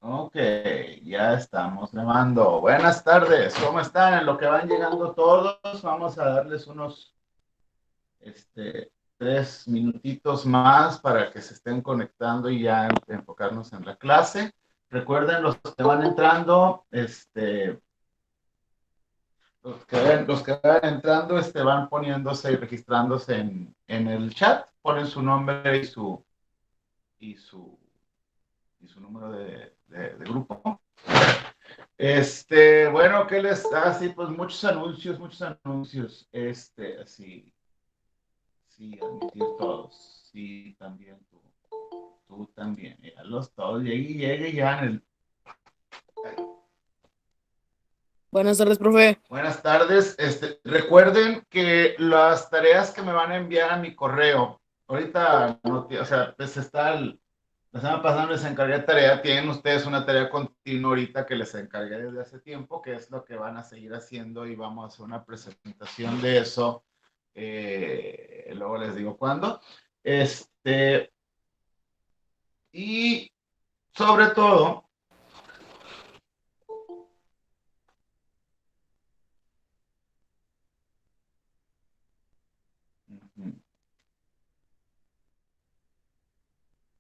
Ok, ya estamos grabando. Buenas tardes, ¿cómo están? En lo que van llegando todos, vamos a darles unos 3 minutitos más para que se estén conectando y ya enfocarnos en la clase. Recuerden, los que van entrando, los que van entrando, van poniéndose y registrándose en el chat, ponen su nombre y su, y su número de grupo. Bueno, ¿qué les da? Sí, pues muchos anuncios, así, sí, admitir todos, sí, también tú también, ya los todos, llegue ya en el... Buenas tardes, profe. Buenas tardes, recuerden que las tareas que me van a enviar a mi correo, ahorita, no, o sea, pues la semana pasada les encargué tarea, tienen ustedes una tarea continua ahorita que les encargué desde hace tiempo, que es lo que van a seguir haciendo y vamos a hacer una presentación de eso. Luego les digo cuándo. Y sobre todo,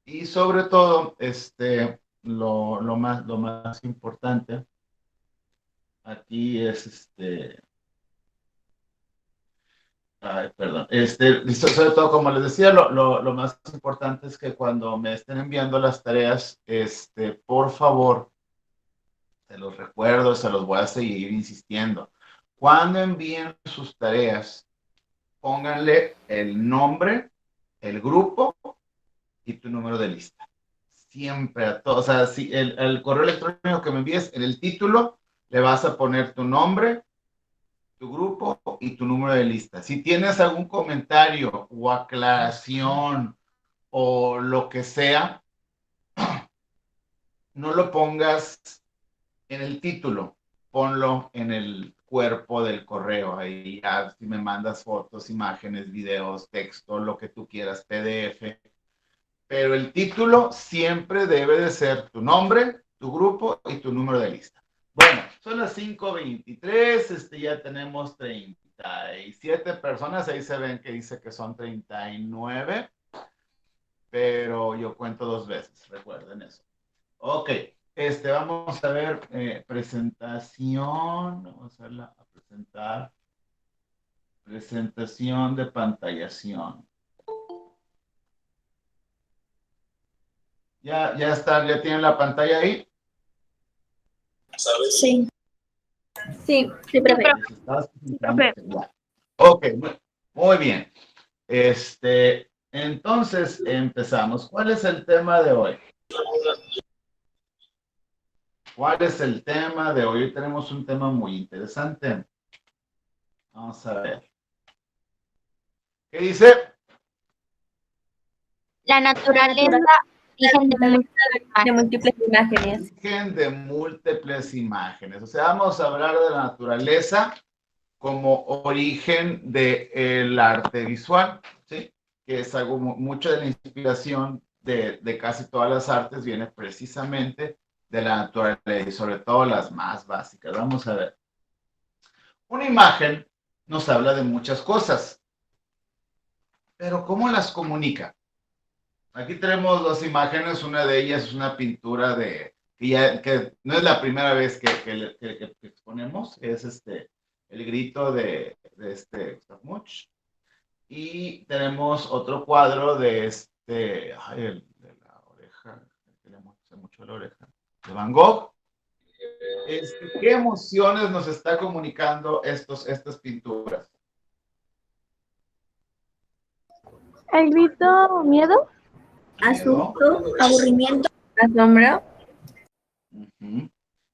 y sobre todo, lo más importante aquí es Ay, perdón. Sobre todo, como les decía, lo más importante es que cuando me estén enviando las tareas, por favor, se los recuerdo, se los voy a seguir insistiendo. Cuando envíen sus tareas, pónganle el nombre, el grupo y tu número de lista. Siempre a todos. O sea, si el correo electrónico que me envíes, en el título, le vas a poner tu nombre, tu grupo y tu número de lista. Si tienes algún comentario o aclaración o lo que sea, no lo pongas en el título, ponlo en el cuerpo del correo. Ahí ya, si me mandas fotos, imágenes, videos, texto, lo que tú quieras, PDF. Pero el título siempre debe de ser tu nombre, tu grupo y tu número de lista. Bueno, son las 5:23, ya tenemos 37 personas, ahí se ven que dice que son 39, pero yo cuento 2 veces, recuerden eso. Ok, vamos a ver presentación, vamos a presentar, presentación de pantallación. Ya está, ya tienen la pantalla ahí. Sí. Sí, sí, profe. Sí, profe. Ok, muy bien. Entonces empezamos. ¿Cuál es el tema de hoy? ¿Cuál es el tema de hoy? Hoy tenemos un tema muy interesante. Vamos a ver. ¿Qué dice? La naturaleza, origen de múltiples imágenes. Origen de múltiples imágenes. O sea, vamos a hablar de la naturaleza como origen del arte visual, ¿sí? Que es algo, mucho de la inspiración de casi todas las artes viene precisamente de la naturaleza y sobre todo las más básicas. Vamos a ver. Una imagen nos habla de muchas cosas, pero ¿cómo las comunica? Aquí tenemos dos imágenes, una de ellas es una pintura que no es la primera vez que exponemos, es el grito de Gustav Munch. Y tenemos otro cuadro de la oreja, que le gusta mucho la oreja, de Van Gogh. ¿Qué emociones nos está comunicando estas pinturas? El grito, miedo, asusto, aburrimiento, asombro, Uh-huh.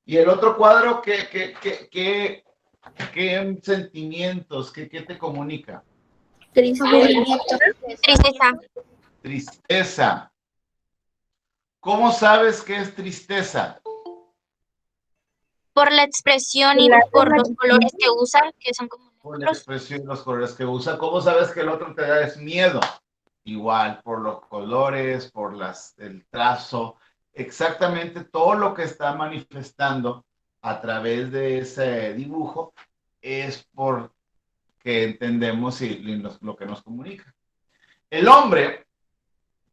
Y el otro cuadro, ¿qué sentimientos, qué te comunica? tristeza, Tristeza. ¿Cómo sabes qué es tristeza? por la expresión y por los colores que usa, que son como Por la expresión y los colores que usa. ¿Cómo sabes que el otro te da es miedo? Igual, por los colores, el trazo. exactamente todo lo que está manifestando a través de ese dibujo es porque entendemos lo que nos comunica. El hombre,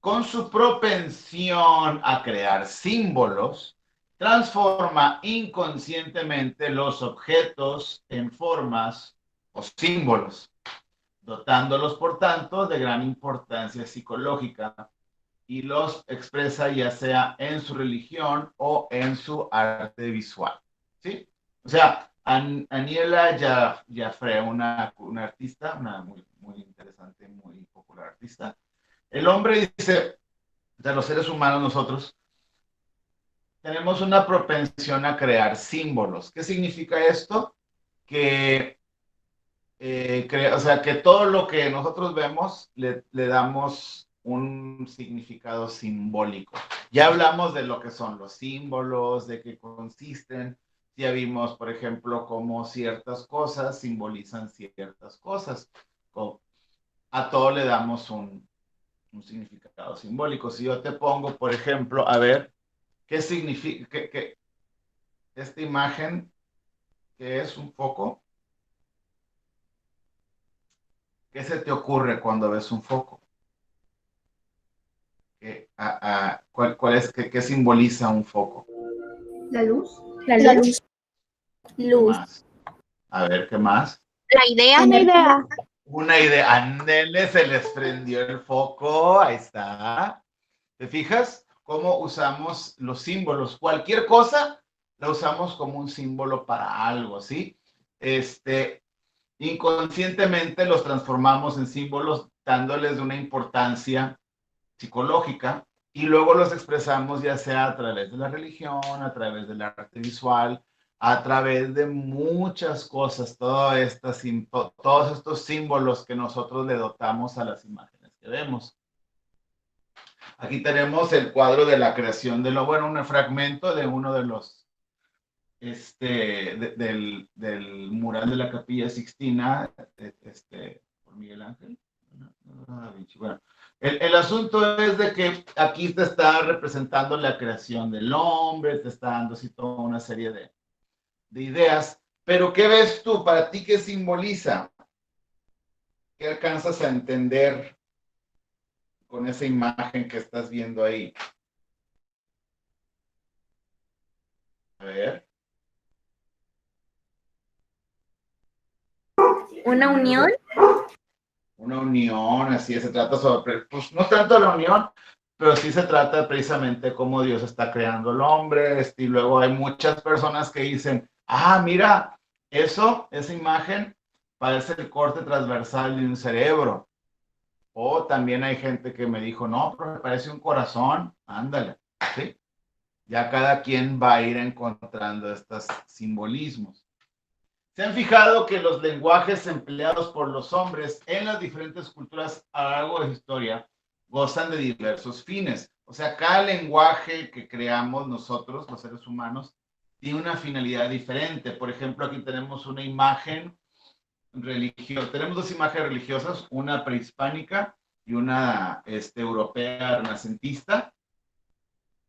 con su propensión a crear símbolos, transforma inconscientemente los objetos en formas o símbolos, dotándolos, por tanto, de gran importancia psicológica y los expresa ya sea en su religión o en su arte visual. ¿Sí? O sea, Aniela Jaffré, una artista, una muy interesante, muy popular artista. El hombre dice, de los seres humanos nosotros, tenemos una propensión a crear símbolos. ¿Qué significa esto? Que, o sea, que todo lo que nosotros vemos le damos un significado simbólico. Ya hablamos de lo que son los símbolos, de qué consisten. Ya vimos, por ejemplo, cómo ciertas cosas simbolizan ciertas cosas. A todo le damos un significado simbólico. Si yo te pongo, por ejemplo, a ver, ¿qué significa esta imagen, que es un foco? ¿Qué se te ocurre cuando ves un foco? ¿Cuál es, qué simboliza un foco? La luz. La luz. ¿Qué más? A ver, ¿qué más? La idea. Una idea. Una idea. Ándele, se les prendió el foco. Ahí está. ¿Te fijas cómo usamos los símbolos? Cualquier cosa la usamos como un símbolo para algo, ¿sí? Inconscientemente los transformamos en símbolos dándoles una importancia psicológica y luego los expresamos ya sea a través de la religión, a través del arte visual, a través de muchas cosas, todos estos símbolos que nosotros le dotamos a las imágenes que vemos. Aquí tenemos el cuadro de la creación de un fragmento de uno de los, del mural de la Capilla Sixtina, por Miguel Ángel. Bueno, el asunto es de que aquí te está representando la creación del hombre, te está dando así toda una serie de ideas, pero ¿qué ves tú? ¿Para ti qué simboliza? ¿Qué alcanzas a entender con esa imagen que estás viendo ahí? A ver. Una unión. Una unión, así se trata sobre, pues no tanto la unión, pero sí se trata precisamente cómo Dios está creando el hombre, y luego hay muchas personas que dicen, mira, esa imagen parece el corte transversal de un cerebro, o también hay gente que me dijo, no, pero me parece un corazón, ándale, ¿sí? Ya cada quien va a ir encontrando estos simbolismos. ¿Se han fijado que los lenguajes empleados por los hombres en las diferentes culturas a lo largo de la historia gozan de diversos fines? O sea, cada lenguaje que creamos nosotros, los seres humanos, tiene una finalidad diferente. Por ejemplo, aquí tenemos una imagen religiosa. Tenemos dos imágenes religiosas, una prehispánica y una europea renacentista.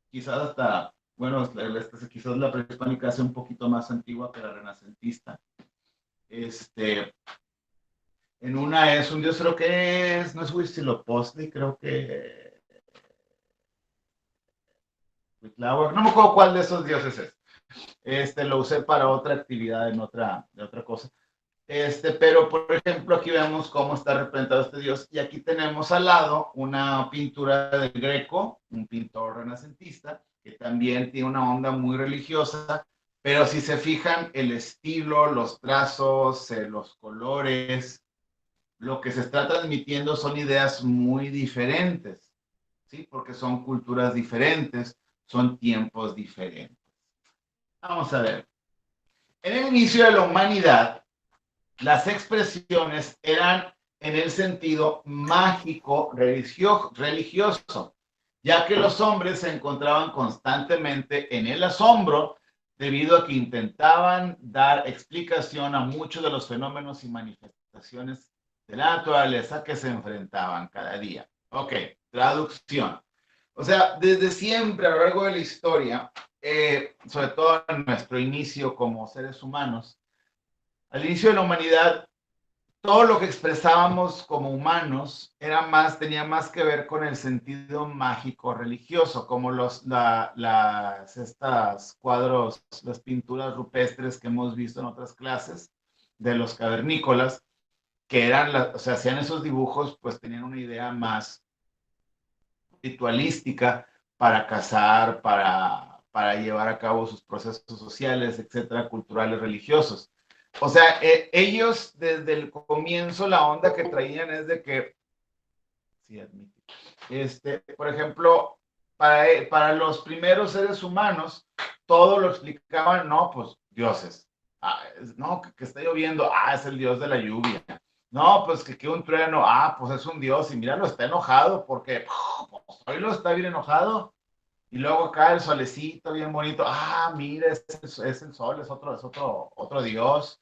Quizás hasta, bueno, quizás la prehispánica sea un poquito más antigua que la renacentista. En una es un dios, creo que no es Huitzilopochtli, creo que no me acuerdo cuál de esos dioses es. Lo usé para otra actividad de otra cosa. Pero por ejemplo, aquí vemos cómo está representado este dios, y aquí tenemos al lado una pintura del Greco, un pintor renacentista, que también tiene una onda muy religiosa, pero si se fijan, el estilo, los trazos, los colores, lo que se está transmitiendo son ideas muy diferentes, ¿sí? Porque son culturas diferentes, son tiempos diferentes. Vamos a ver. En el inicio de la humanidad, las expresiones eran en el sentido mágico religioso, ya que los hombres se encontraban constantemente en el asombro debido a que intentaban dar explicación a muchos de los fenómenos y manifestaciones de la naturaleza que se enfrentaban cada día. Ok, traducción. O sea, desde siempre, a lo largo de la historia, sobre todo en nuestro inicio como seres humanos, al inicio de la humanidad, todo lo que expresábamos como humanos tenía más que ver con el sentido mágico religioso, como estas cuadros, las pinturas rupestres que hemos visto en otras clases de los cavernícolas, que o sea, hacían esos dibujos, pues tenían una idea más ritualística para cazar, para llevar a cabo sus procesos sociales, etcétera, culturales, religiosos. O sea, ellos desde el comienzo la onda que traían es de que, sí, admite, por ejemplo, para los primeros seres humanos, todo lo explicaban, no, pues dioses. Ah, no, que está lloviendo, es el dios de la lluvia. No, pues que un trueno, pues es un dios y míralo, está enojado porque pues, hoy lo está bien enojado. Y luego acá el solecito bien bonito, mira, es el sol, es otro dios.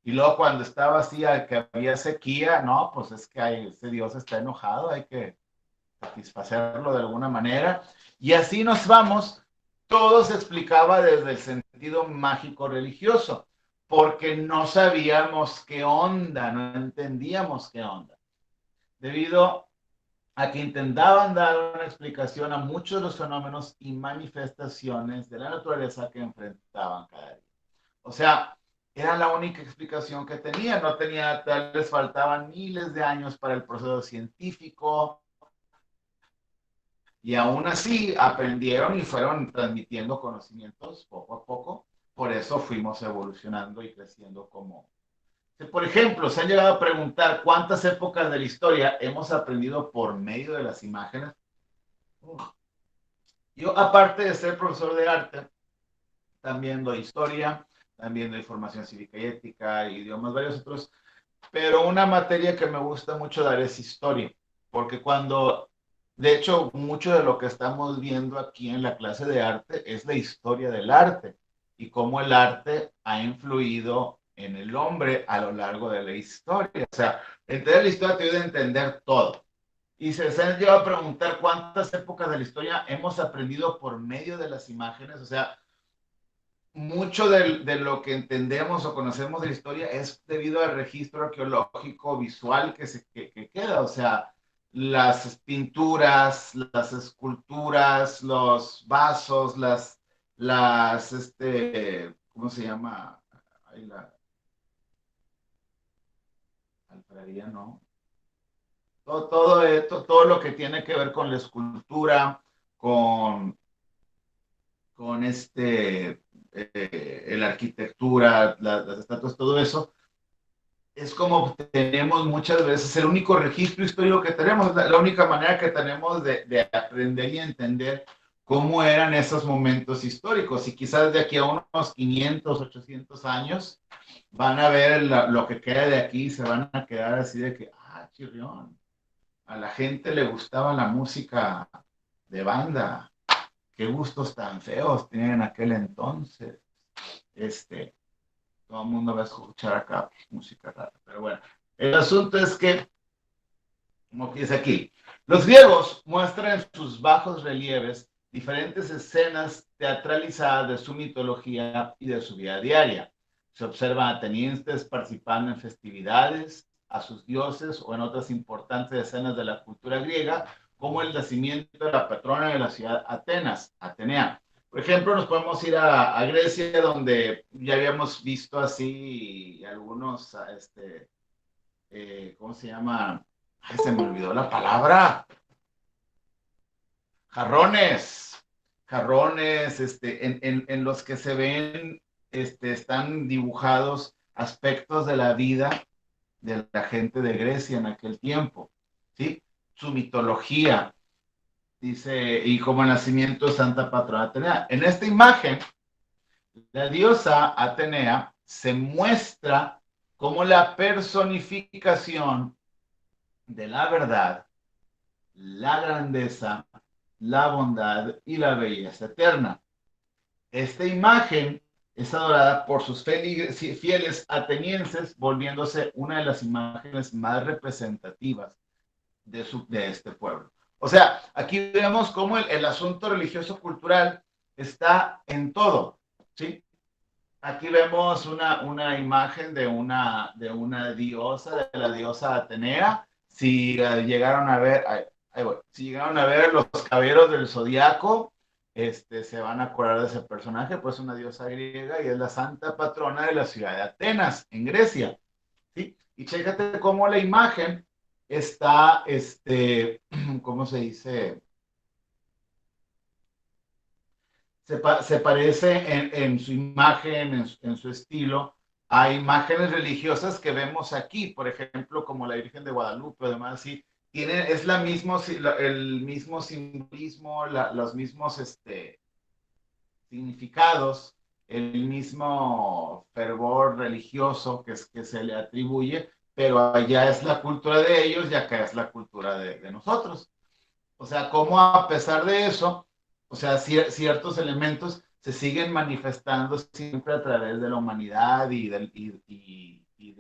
Y luego cuando estaba así, que había sequía, no, pues es que ese dios está enojado, hay que satisfacerlo de alguna manera. Y así nos vamos. Todo se explicaba desde el sentido mágico religioso, porque no sabíamos qué onda, no entendíamos qué onda. Debido a que intentaban dar una explicación a muchos de los fenómenos y manifestaciones de la naturaleza que enfrentaban cada día. O sea, era la única explicación que tenían, tal vez faltaban miles de años para el proceso científico, y aún así aprendieron y fueron transmitiendo conocimientos poco a poco. Por eso fuimos evolucionando y creciendo como... Por ejemplo, se han llegado a preguntar cuántas épocas de la historia hemos aprendido por medio de las imágenes. Yo, aparte de ser profesor de arte, también doy historia, también doy formación cívica y ética, idiomas, varios otros. Pero una materia que me gusta mucho dar es historia, porque de hecho, mucho de lo que estamos viendo aquí en la clase de arte es la historia del arte y cómo el arte ha influido en el hombre a lo largo de la historia. O sea, entender la historia te ayuda a entender todo. Y se han llegado a preguntar cuántas épocas de la historia hemos aprendido por medio de las imágenes. O sea, mucho de lo que entendemos o conocemos de la historia es debido al registro arqueológico visual que queda. O sea, las pinturas, las esculturas, los vasos, ¿cómo se llama? Ay, la alfarería, ¿no? Todo lo que tiene que ver con la escultura, con, la arquitectura, las estatuas, todo eso, es como tenemos muchas veces el único registro histórico que tenemos, la única manera que tenemos de aprender y entender cómo eran esos momentos históricos. Y quizás de aquí a unos 500, 800 años van a ver lo que queda de aquí y se van a quedar así de que, chirrión, a la gente le gustaba la música de banda, qué gustos tan feos tenían en aquel entonces. Todo el mundo va a escuchar acá música rara, pero bueno. El asunto es que, como dice aquí, los griegos muestran en sus bajos relieves diferentes escenas teatralizadas de su mitología y de su vida diaria. Se observan atenienses participando en festividades a sus dioses o en otras importantes escenas de la cultura griega, como el nacimiento de la patrona de la ciudad Atenas, Atenea. Por ejemplo, nos podemos ir a Grecia, donde ya habíamos visto así algunos, ¿cómo se llama? Ay, se me olvidó la palabra. Jarrones. Jarrones, en los que se ven, están dibujados aspectos de la vida de la gente de Grecia en aquel tiempo, ¿sí? Su mitología, dice, y como nacimiento de Santa Patrona Atenea. En esta imagen, la diosa Atenea se muestra como la personificación de la verdad, la grandeza, la bondad y la belleza eterna. Esta imagen es adorada por sus fieles atenienses, volviéndose una de las imágenes más representativas de este pueblo. O sea, aquí vemos cómo el asunto religioso-cultural está en todo, ¿sí? Aquí vemos una imagen de una diosa, de la diosa Atenea. Si llegaron a ver, ahí voy. Si llegaron a ver los caballeros del Zodiaco, se van a acordar de ese personaje, pues una diosa griega y es la santa patrona de la ciudad de Atenas, en Grecia, ¿sí? Y chécate cómo la imagen está, ¿cómo se dice? Se parece en su imagen, en su estilo, a imágenes religiosas que vemos aquí, por ejemplo, como la Virgen de Guadalupe, además, sí, es el mismo simbolismo, los mismos significados, el mismo fervor religioso que se le atribuye, pero allá es la cultura de ellos y acá es la cultura de nosotros. O sea, cómo a pesar de eso, o sea, ciertos elementos se siguen manifestando siempre a través de la humanidad y de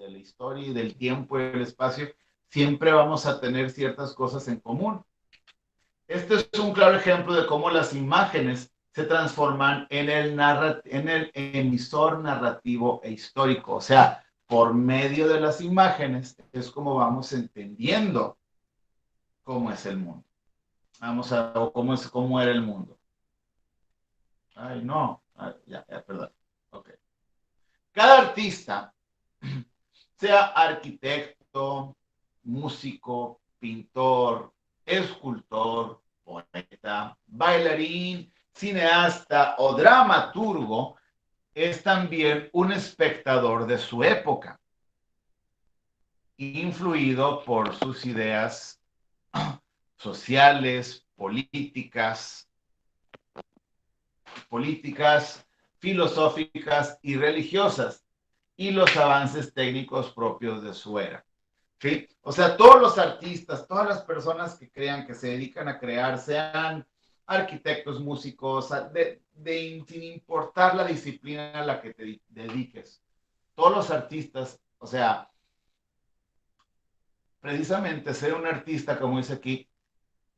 la historia y del tiempo y el espacio, siempre vamos a tener ciertas cosas en común. Este es un claro ejemplo de cómo las imágenes se transforman en el emisor narrativo e histórico. O sea, por medio de las imágenes es como vamos entendiendo cómo es el mundo. Vamos a ver cómo era el mundo. Ay, no. Ay, ya, perdón. Ok. Cada artista, sea arquitecto, músico, pintor, escultor, poeta, bailarín, cineasta o dramaturgo, es también un espectador de su época, influido por sus ideas sociales, políticas, filosóficas y religiosas, y los avances técnicos propios de su era. ¿Sí? O sea, todos los artistas, todas las personas que crean, que se dedican a crear, sean arquitectos, músicos, sin importar la disciplina a la que te dediques, todos los artistas, o sea, precisamente ser un artista, como dice aquí,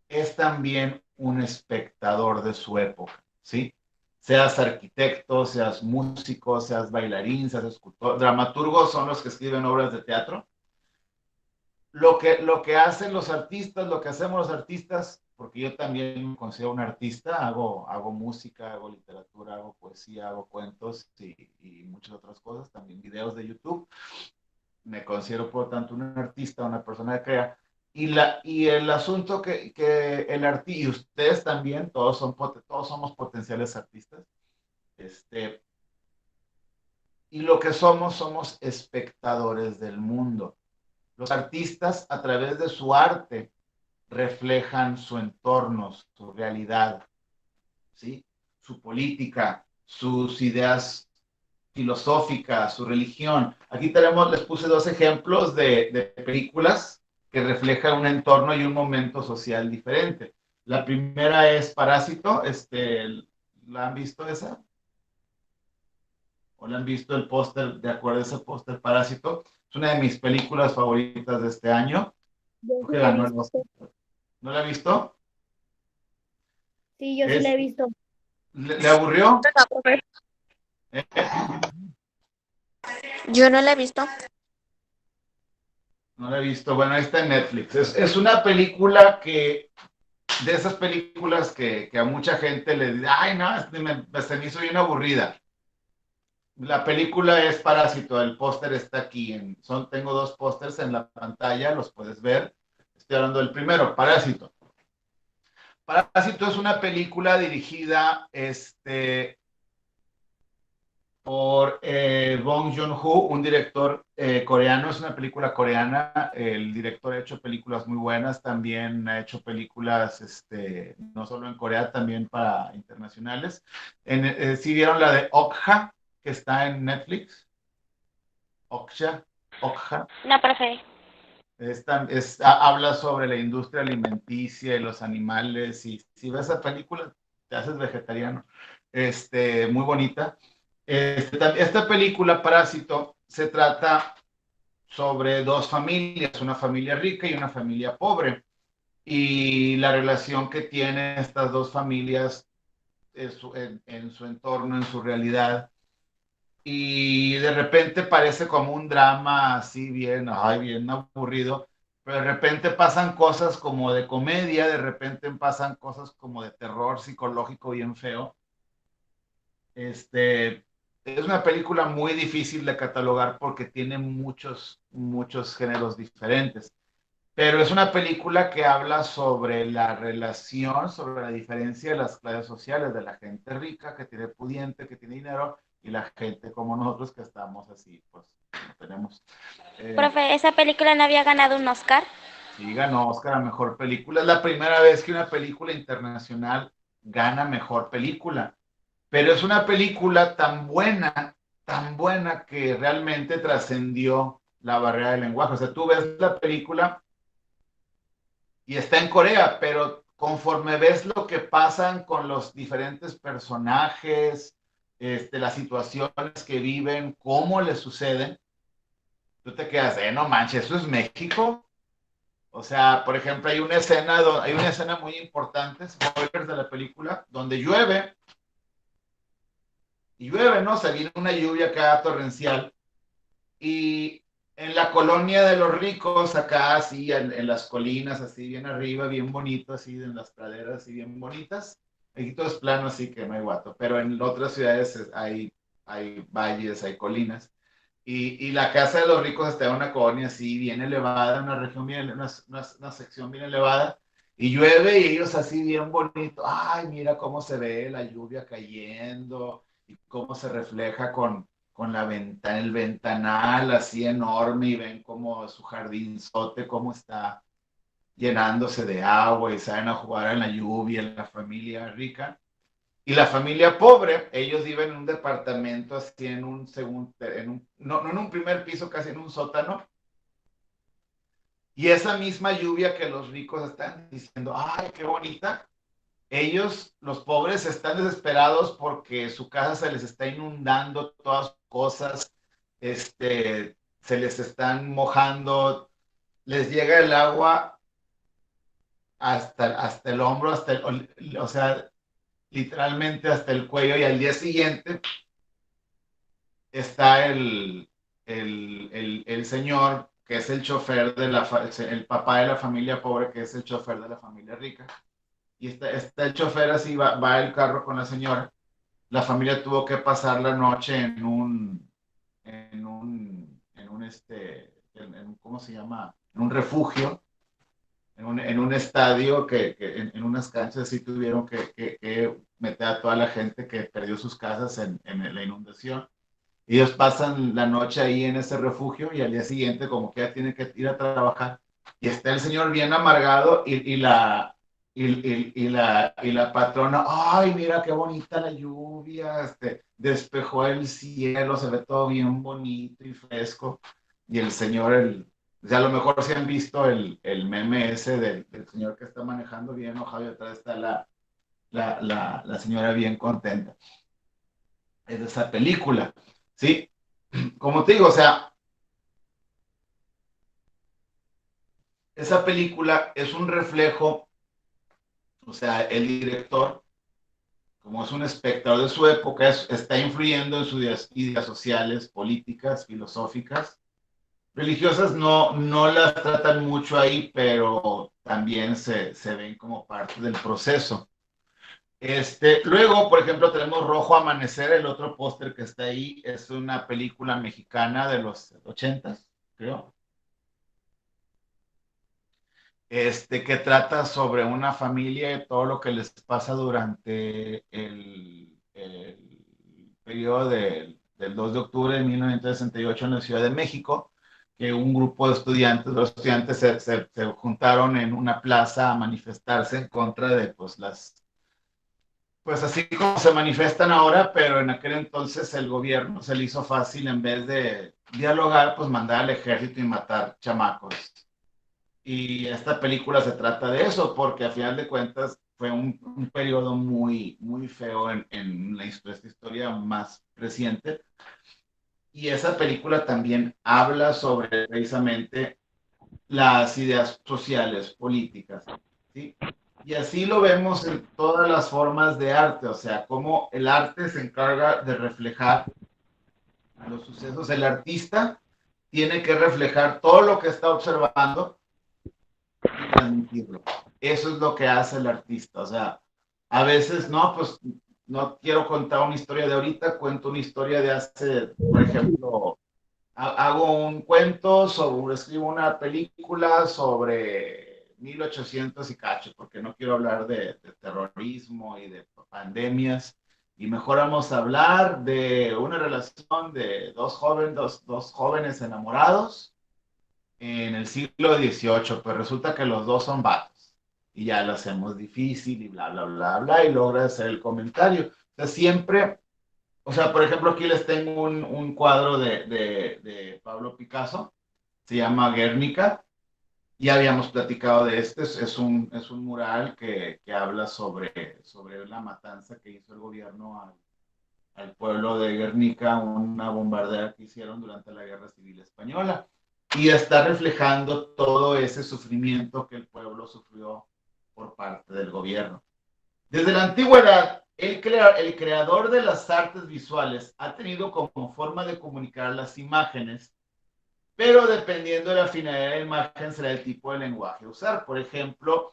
es también un espectador de su época, ¿sí? Seas arquitecto, seas músico, seas bailarín, seas escultor, dramaturgos son los que escriben obras de teatro. Lo que hacen los artistas, lo que hacemos los artistas, porque yo también me considero un artista, hago música, hago literatura, hago poesía, hago cuentos y muchas otras cosas, también videos de YouTube. Me considero, por lo tanto, un artista, una persona que crea. Y el asunto que el artista, y ustedes también, todos somos potenciales artistas, y lo que somos espectadores del mundo. Los artistas, a través de su arte, reflejan su entorno, su realidad, ¿sí? Su política, sus ideas filosóficas, su religión. Aquí les puse dos ejemplos de películas que reflejan un entorno y un momento social diferente. La primera es Parásito, ¿la han visto esa? ¿O la han visto el póster, de acuerdo a ese póster Parásito? Es una de mis películas favoritas de este año. Creo que ganó el Oscar. ¿No la ha visto? Sí, yo sí la he visto. ¿Le aburrió? ¿Eh? Yo no la he visto. No la he visto. Bueno, ahí está en Netflix. Es una película de esas películas que a mucha gente le dice, ay, no, se me hizo bien aburrida. La película es Parásito, el póster está aquí. Tengo dos pósters en la pantalla, los puedes ver. Estoy hablando del primero, Parásito. Parásito es una película dirigida por Bong Joon-ho, un director coreano. Es una película coreana. El director ha hecho películas muy buenas, también ha hecho películas no solo en Corea, también para internacionales. ¿Sí vieron la de Okja, que está en Netflix? Okja. No, profe. Habla sobre la industria alimenticia y los animales, y si ves esa película te haces vegetariano. Muy bonita. Esta película, Parásito, se trata sobre dos familias, una familia rica y una familia pobre. y la relación que tienen estas dos familias en su entorno, en su realidad. Y de repente parece como un drama así bien, ay, bien aburrido, pero de repente pasan cosas como de comedia, de repente pasan cosas como de terror psicológico bien feo. Es una película muy difícil de catalogar porque tiene muchos géneros diferentes, pero es una película que habla sobre la relación, sobre la diferencia de las clases sociales, de la gente rica que tiene pudiente, que tiene dinero, y la gente como nosotros que estamos así, pues no tenemos. Profe, ¿esa película no había ganado un Oscar? Sí, ganó Oscar a Mejor Película. Es la primera vez que una película internacional gana Mejor Película. Pero es una película tan buena que realmente trascendió la barrera del lenguaje. O sea, tú ves la película y está en Corea, pero conforme ves lo que pasan con los diferentes personajes, las situaciones que viven, cómo les suceden, tú te quedas, no manches, ¿eso es México? O sea, por ejemplo, hay una escena muy importante, spoilers de la película, donde llueve, y llueve, ¿no? Se viene una lluvia acá torrencial, y en la colonia de los ricos, acá así, en las colinas, así bien arriba, bien bonito, así en las praderas, así bien bonitas. Aquí todo es plano, así que no hay guato, pero en otras ciudades hay valles, hay colinas. Y la casa de los ricos está en una colonia así bien elevada, una región bien, una sección bien elevada, y llueve y ellos así bien bonito. Ay, mira cómo se ve la lluvia cayendo y cómo se refleja con la ventana, el ventanal así enorme y ven como su jardinzote, cómo está llenándose de agua y salen a jugar en la lluvia, en la familia rica. Y la familia pobre, ellos viven en un departamento así en un segundo, no en un primer piso, casi en un sótano. Y esa misma lluvia que los ricos están diciendo, ay, qué bonita, ellos, los pobres, están desesperados porque su casa se les está inundando, todas sus cosas, se les están mojando, les llega el agua hasta el hombro, o sea, literalmente hasta el cuello, y al día siguiente está el señor que es el chofer el papá de la familia pobre, que es el chofer de la familia rica. Y está el chofer así, va el carro con la señora. La familia tuvo que pasar la noche ¿cómo se llama? En un refugio, en un estadio, en unas canchas así tuvieron que meter a toda la gente que perdió sus casas en la inundación. Ellos pasan la noche ahí en ese refugio y al día siguiente como que ya tienen que ir a trabajar. Y está el señor bien amargado y la patrona, ay, mira qué bonita la lluvia, despejó el cielo, se ve todo bien bonito y fresco. Y el señor, o sea, a lo mejor si han visto el meme ese del señor que está manejando bien enojado y atrás está la señora bien contenta. Es de esa película. Sí, como te digo, o sea, esa película es un reflejo, o sea, el director, como es un espectador de su época, está influyendo en sus ideas sociales, políticas, filosóficas. Religiosas no las tratan mucho ahí, pero también se ven como parte del proceso. Luego, por ejemplo, tenemos Rojo Amanecer, el otro póster que está ahí, es una película mexicana de los 80s, creo. Que trata sobre una familia y todo lo que les pasa durante el periodo del 2 de octubre de 1968 en la Ciudad de México, que un grupo de estudiantes, los estudiantes se juntaron en una plaza a manifestarse en contra de pues así como se manifiestan ahora, pero en aquel entonces el gobierno se le hizo fácil, en vez de dialogar, pues mandar al ejército y matar chamacos. Y esta película se trata de eso, porque a final de cuentas fue un periodo muy feo en esta historia más reciente. Y esa película también habla sobre precisamente las ideas sociales, políticas. ¿sí? Y así lo vemos en todas las formas de arte, o sea, cómo el arte se encarga de reflejar los sucesos. El artista tiene que reflejar todo lo que está observando y transmitirlo. Eso es lo que hace el artista. O sea, a veces, no, pues no quiero contar una historia de ahorita, cuento una historia de hace, por ejemplo, hago un cuento sobre, escribo una película sobre 1800 y cacho, porque no quiero hablar de terrorismo y de pandemias. Y mejor vamos a hablar de una relación de dos jóvenes enamorados en el siglo XVIII, pues resulta que los dos son vatos y ya lo hacemos difícil y bla, bla, bla, bla, y logra hacer el comentario. O sea, siempre, o sea, por ejemplo, aquí les tengo un cuadro de Pablo Picasso, se llama Guernica, ya habíamos platicado de este, es un mural que habla sobre la matanza que hizo el gobierno al pueblo de Guernica, una bombardera que hicieron durante la Guerra Civil Española. Y está reflejando todo ese sufrimiento que el pueblo sufrió por parte del gobierno. Desde la antigüedad, el creador de las artes visuales ha tenido como forma de comunicar las imágenes, pero dependiendo de la finalidad de la imagen será el tipo de lenguaje a usar. Por ejemplo,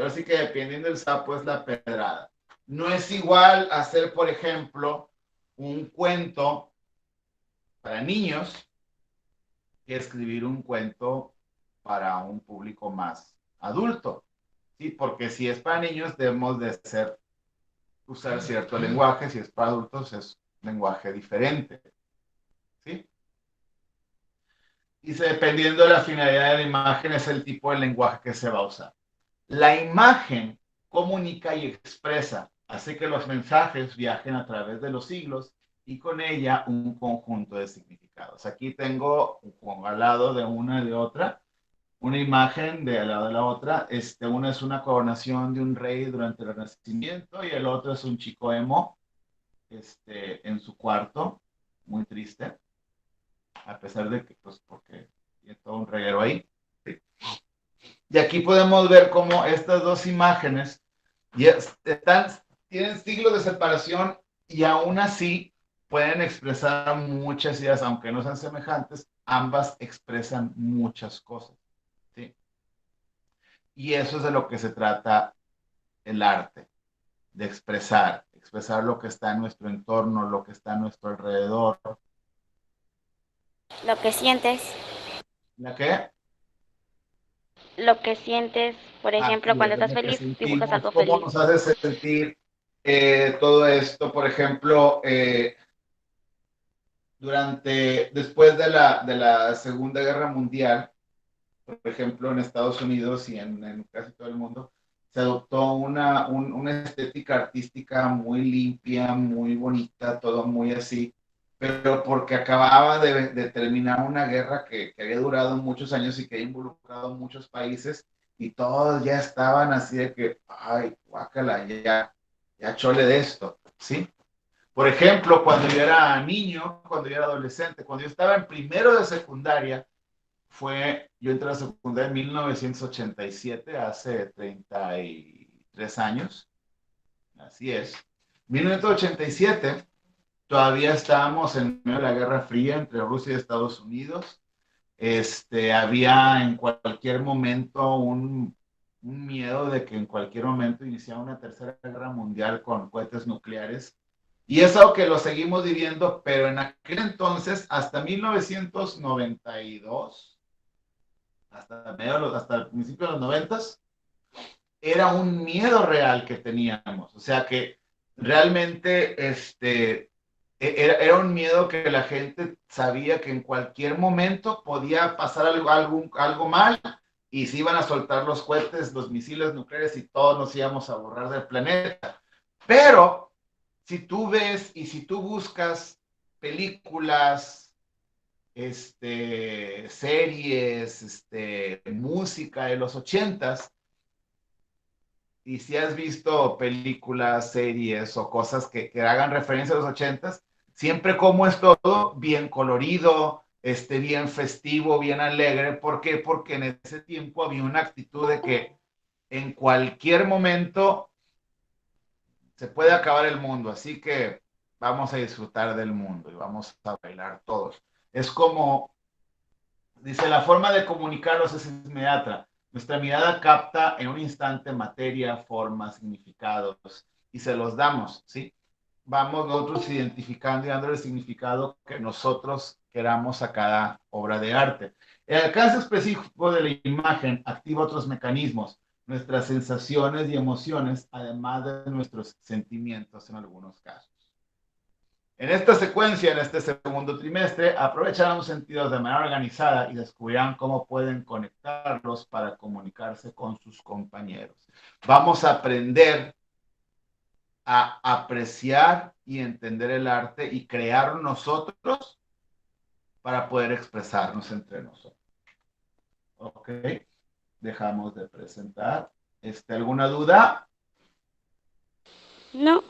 así que dependiendo del sapo es la pedrada. No es igual hacer, por ejemplo, un cuento para niños que escribir un cuento para un público más adulto, ¿sí? Porque si es para niños debemos de usar cierto lenguaje, si es para adultos es un lenguaje diferente, ¿sí? Y dependiendo de la finalidad de la imagen es el tipo de lenguaje que se va a usar. La imagen comunica y expresa, hace que los mensajes viajen a través de los siglos y con ella un conjunto de significados. Aquí tengo al lado de una y de otra, una imagen de al lado de la otra. Una es una coronación de un rey durante el Renacimiento y el otro es un chico emo en su cuarto, muy triste, a pesar de que, pues, porque tiene todo un reguero ahí. ¿Sí? Y aquí podemos ver cómo estas dos imágenes tienen siglos de separación y aún así pueden expresar muchas ideas, aunque no sean semejantes, ambas expresan muchas cosas. ¿Sí? Y eso es de lo que se trata el arte, de expresar lo que está en nuestro entorno, lo que está a nuestro alrededor. Lo que sientes. ¿La qué? Lo que sientes, por ejemplo, Así cuando es, estás lo que feliz, dibujas sentimos, algo cómo feliz. nos hace sentir todo esto, por ejemplo, después de la Segunda Guerra Mundial, por ejemplo, en Estados Unidos y en casi todo el mundo, se adoptó una estética artística muy limpia, muy bonita, todo muy así, pero porque acababa de terminar una guerra que había durado muchos años y que había involucrado a muchos países y todos ya estaban así de que, ay, guácala, ya chole de esto, ¿sí? Por ejemplo, cuando yo era niño, cuando yo era adolescente, cuando yo estaba en primero de secundaria, yo entré a la secundaria en 1987, hace 33 años, así es. 1987, todavía estábamos en medio de la Guerra Fría entre Rusia y Estados Unidos. Había en cualquier momento un miedo de que en cualquier momento iniciara una tercera guerra mundial con cohetes nucleares. Y es algo que lo seguimos viviendo, pero en aquel entonces, hasta 1992, hasta el principio de los 90, era un miedo real que teníamos. O sea que realmente era un miedo que la gente sabía que en cualquier momento podía pasar algo mal y se iban a soltar los cohetes, los misiles nucleares y todos nos íbamos a borrar del planeta. Pero si tú ves y si tú buscas películas, series, música de los 80s, y si has visto películas, series o cosas que hagan referencia a los 80s, siempre como es todo bien colorido, bien festivo, bien alegre. ¿Por qué? Porque en ese tiempo había una actitud de que en cualquier momento se puede acabar el mundo, así que vamos a disfrutar del mundo y vamos a bailar todos. Es como, dice, la forma de comunicarnos es inmediata. Nuestra mirada capta en un instante materia, forma, significados y se los damos, ¿sí? Vamos nosotros identificando y dándole el significado que nosotros queramos a cada obra de arte. El alcance específico de la imagen activa otros mecanismos, nuestras sensaciones y emociones, además de nuestros sentimientos en algunos casos. En esta secuencia, en este segundo trimestre, aprovecharán los sentidos de manera organizada y descubrirán cómo pueden conectarlos para comunicarse con sus compañeros. Vamos a aprender a apreciar y entender el arte y crear nosotros para poder expresarnos entre nosotros. Ok, dejamos de presentar. ¿Alguna duda? No.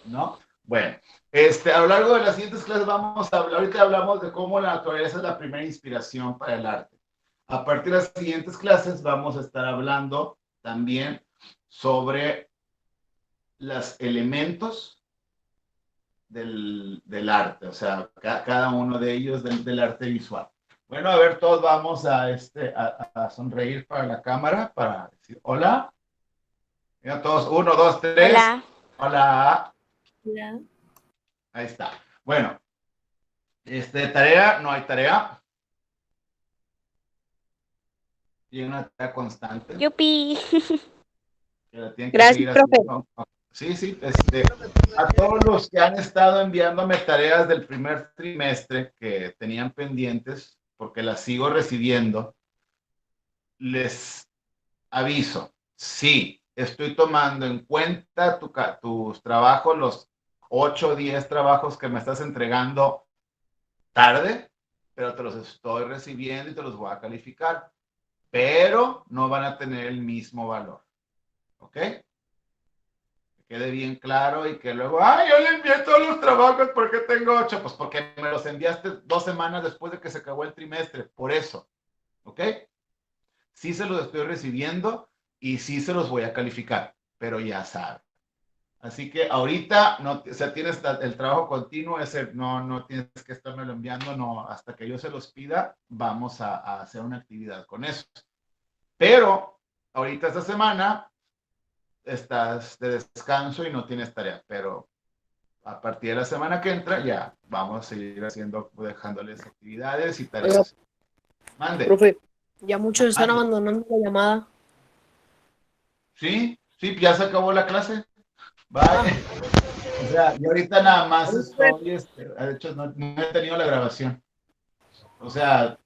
¿No? Bueno, a lo largo de las siguientes clases vamos a hablar, ahorita hablamos de cómo la naturaleza es la primera inspiración para el arte. A partir de las siguientes clases vamos a estar hablando también sobre los elementos del arte, o sea, cada uno de ellos del arte visual. Bueno, a ver, todos vamos a sonreír para la cámara, para decir hola. Mira, todos, 1, 2, 3. Hola. Hola. Hola. Ahí está. Bueno, tarea, no hay tarea. Y una tarea constante. Yupi. Que la tienen que Gracias, seguir profe. haciendo. Sí, a todos los que han estado enviándome tareas del primer trimestre que tenían pendientes, porque las sigo recibiendo, les aviso, sí, estoy tomando en cuenta tus trabajos, los 8 o 10 trabajos que me estás entregando tarde, pero te los estoy recibiendo y te los voy a calificar, pero no van a tener el mismo valor. ¿Ok? Que quede bien claro y que luego, yo le envié todos los trabajos, ¿por qué tengo 8? Pues porque me los enviaste 2 semanas después de que se acabó el trimestre, por eso. ¿Ok? Sí se los estoy recibiendo y sí se los voy a calificar, pero ya saben. Así que ahorita, no, o sea, tienes el trabajo continuo, no tienes que estármelo enviando, no, hasta que yo se los pida, vamos a hacer una actividad con eso. Pero ahorita esta semana estás de descanso y no tienes tarea, pero a partir de la semana que entra ya vamos a seguir dejándoles actividades y tareas. Mande. Profe, ya muchos están abandonando la llamada. Sí, ya se acabó la clase. Bye. O sea, yo ahorita nada más estoy, de hecho no he tenido la grabación. O sea,